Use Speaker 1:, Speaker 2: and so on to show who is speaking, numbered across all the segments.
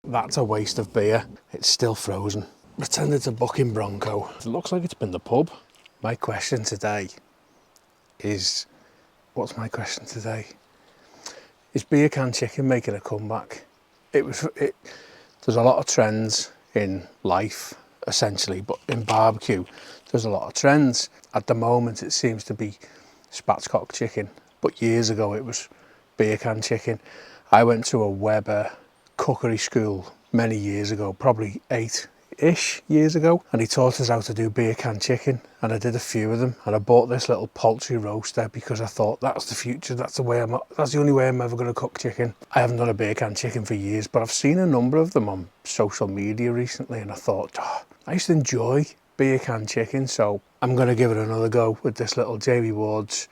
Speaker 1: that's a waste of beer. It's still frozen. Pretended to bucking Bronco. It looks like it's been the pub. My question today is, what's my question today? Is beer can chicken making a comeback? There's a lot of trends in life, essentially, but in barbecue, there's a lot of trends. At the moment, it seems to be spatchcock chicken, but years ago it was beer can chicken. I went to a Weber cookery school many years ago, probably 8-ish years ago, and he taught us how to do beer can chicken, and I did a few of them, and I bought this little poultry roaster because I thought that's the future, that's the only way I'm ever going to cook chicken. I haven't done a beer can chicken for years, but I've seen a number of them on social media recently, and I thought, oh, I used to enjoy beer can chicken, so I'm going to give it another go with this little Jamie Ward's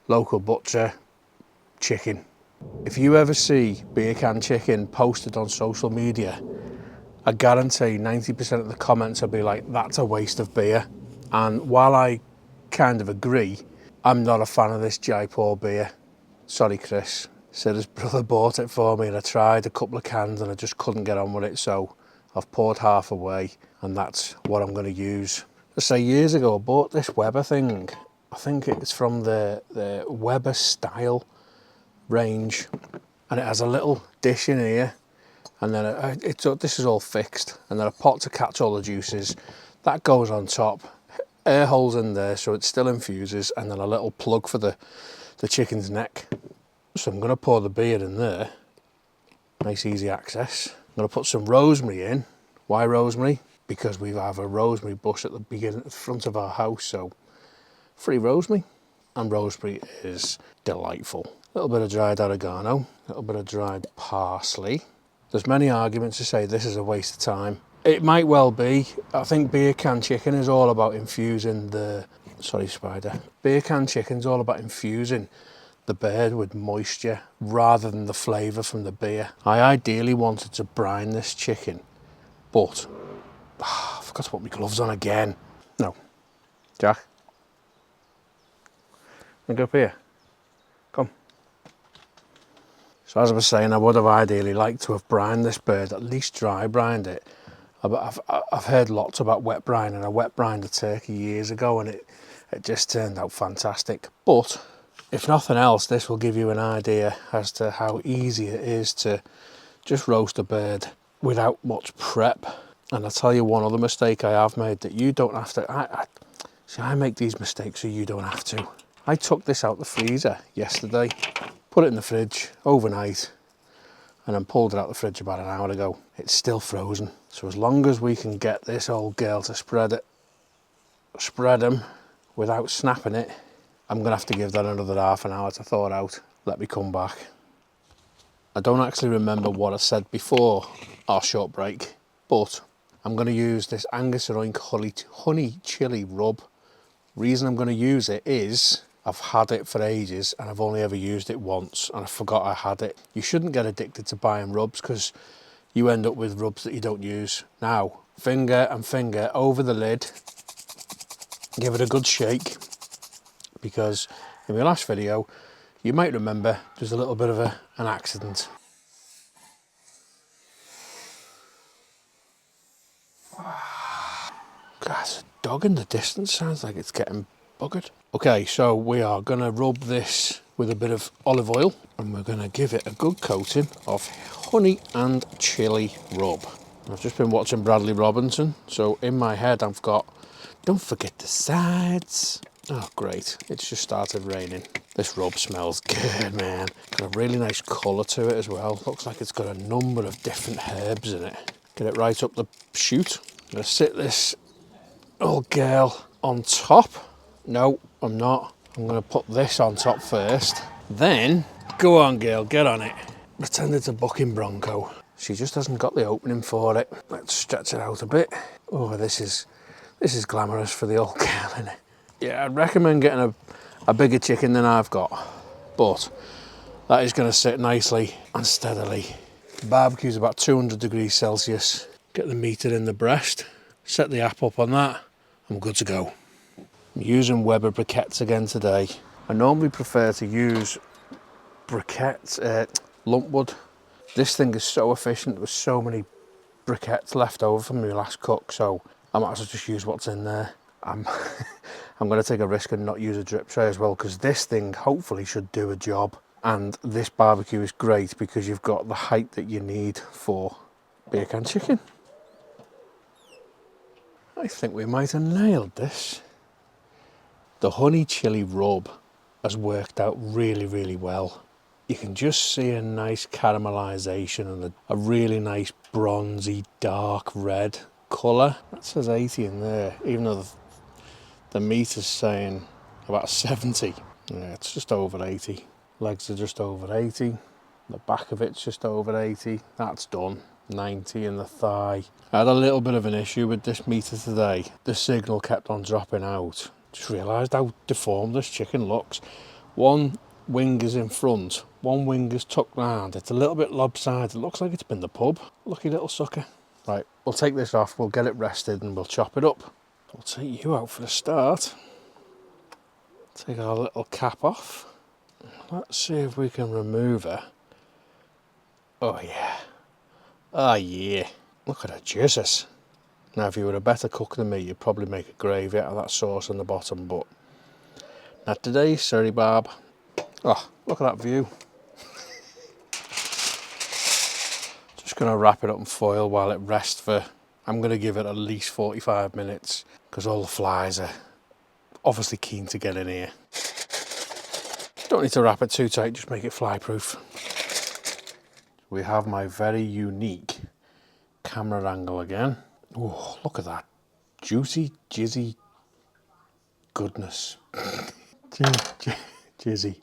Speaker 1: local butcher chicken. If you ever see beer can chicken posted on social media, I guarantee 90% of the comments will be like, that's a waste of beer. And while I kind of agree, I'm not a fan of this Jaipur beer. Sorry, Chris. Said his brother bought it for me and I tried a couple of cans and I just couldn't get on with it. So I've poured half away and that's what I'm going to use. I say years ago, I bought this Weber thing. I think it's from the Weber style range. And it has a little dish in here. And then this is all fixed, and then a pot to catch all the juices. That goes on top, air holes in there so it still infuses, and then a little plug for the chicken's neck. So I'm going to pour the beer in there, nice easy access. I'm going to put some rosemary in. Why rosemary? Because we have a rosemary bush at the front of our house, so free rosemary. And rosemary is delightful. A little bit of dried oregano, a little bit of dried parsley. There's many arguments to say this is a waste of time. It might well be. I think beer can chicken is all about infusing Beer can chicken's all about infusing the bird with moisture rather than the flavour from the beer. I ideally wanted to brine this chicken, but I forgot to put my gloves on again. No. Jack. Look up here. Come. So as I was saying, I would have ideally liked to have brined this bird, at least dry brined it. I've heard lots about wet brine, and I wet brined a turkey years ago and it just turned out fantastic. But if nothing else, this will give you an idea as to how easy it is to just roast a bird without much prep. And I'll tell you one other mistake I have made that you don't have to. I make these mistakes so you don't have to. I took this out the freezer yesterday, put it in the fridge overnight, and then pulled it out the fridge about an hour ago. It's still frozen. So as long as we can get this old girl to spread them without snapping it, I'm gonna have to give that another half an hour to thaw out. Let me come back. I don't actually remember what I said before our short break, but I'm gonna use this Angus Oink honey chili rub. Reason I'm gonna use it is I've had it for ages and I've only ever used it once and I forgot I had it. You shouldn't get addicted to buying rubs because you end up with rubs that you don't use. Now, finger and finger over the lid, give it a good shake, because in my last video, you might remember there's a little bit of an accident. There's a dog in the distance, sounds like it's getting buggered. Okay, so we are gonna rub this with a bit of olive oil and we're gonna give it a good coating of honey and chili rub. I've just been watching Bradley Robinson, so in my head I've got, don't forget the sides. Oh great, it's just started raining. This rub smells good, man. Got a really nice colour to it as well. Looks like it's got a number of different herbs in it. Get it right up the chute. I'm gonna sit this old girl on top. No, I'm not. I'm gonna put this on top first. Then, go on girl, get on it. Pretend it's a bucking Bronco. She just hasn't got the opening for it. Let's stretch it out a bit. Oh, this is glamorous for the old girl, isn't it? Yeah, I'd recommend getting a bigger chicken than I've got, but that is gonna sit nicely and steadily. The barbecue's about 200 degrees Celsius. Get the meter in the breast, set the app up on that, I'm good to go. I'm using Weber briquettes again today. I normally prefer to use briquettes, lumpwood This thing is so efficient. There was so many briquettes left over from my last cook, so I might as well just use what's in there. I'm I'm going to take a risk and not use a drip tray as well, because this thing hopefully should do a job. And this barbecue is great because you've got the height that you need for beer can chicken. I think we might have nailed this. The honey chili rub has worked out really, really well. You can just see a nice caramelization and a really nice bronzy dark red colour. That says 80 in there, even though the meat is saying about 70. Yeah, it's just over 80. Legs are just over 80. The back of it's just over 80. That's done. 90 in the thigh. I had a little bit of an issue with this meter today. The signal kept on dropping out. Just realised how deformed this chicken looks. One wing is in front, one wing is tucked round. It's a little bit lopsided. It looks like it's been the pub. Lucky little sucker. Right, we'll take this off, we'll get it rested and we'll chop it up. We'll take you out for a start. Take our little cap off. Let's see if we can remove her. Oh yeah. Oh yeah. Look at her, Jesus. Now if you were a better cook than me, you'd probably make a gravy out of that sauce on the bottom, but not today, sorry Barb. Oh, look at that view. Just going to wrap it up in foil while it rests for, I'm going to give it at least 45 minutes, because all the flies are obviously keen to get in here. Don't need to wrap it too tight, just make it fly proof. We have my very unique camera angle again. Oh, look at that. Juicy, jizzy goodness. Jizzy.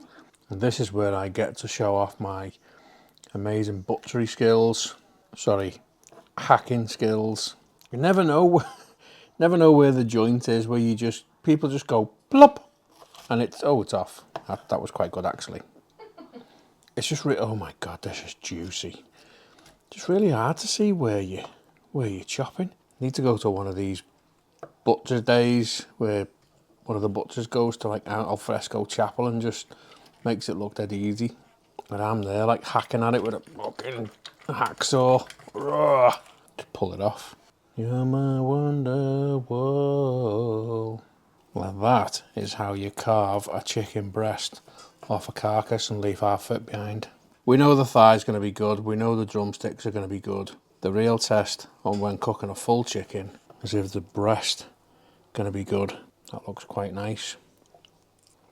Speaker 1: And this is where I get to show off my amazing butchery skills. Sorry, hacking skills. You never know where the joint is, where people just go plop and it's off. That was quite good actually. It's just oh my god, this is juicy. Just really hard to see where you're chopping. Need to go to one of these butcher days where one of the butchers goes to like al fresco chapel and just makes it look dead easy. But I'm there like hacking at it with a fucking hacksaw. To pull it off. You're my wonderwall. Well, that is how you carve a chicken breast off a carcass and leave half it behind. We know the thigh's going to be good. We know the drumsticks are going to be good. The real test on when cooking a full chicken is if the breast going to be good. That looks quite nice.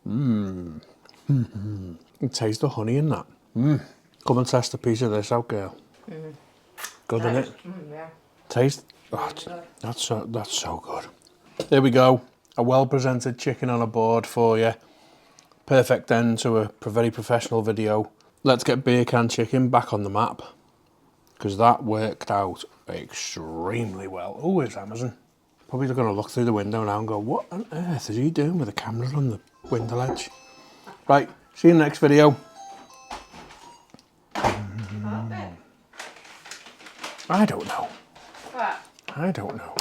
Speaker 1: You can taste the honey in that. Come and test a piece of this out, girl. Good, isn't it?
Speaker 2: Yeah.
Speaker 1: Taste. Oh, that's so good. There we go. A well-presented chicken on a board for you. Perfect end to a very professional video. Let's get beer can chicken back on the map, because that worked out extremely well. Oh, it's Amazon. Probably going to look through the window now and go, what on earth is he doing with the camera on the window ledge? Right, see you in the next video. I don't know.
Speaker 2: What?
Speaker 1: I don't know.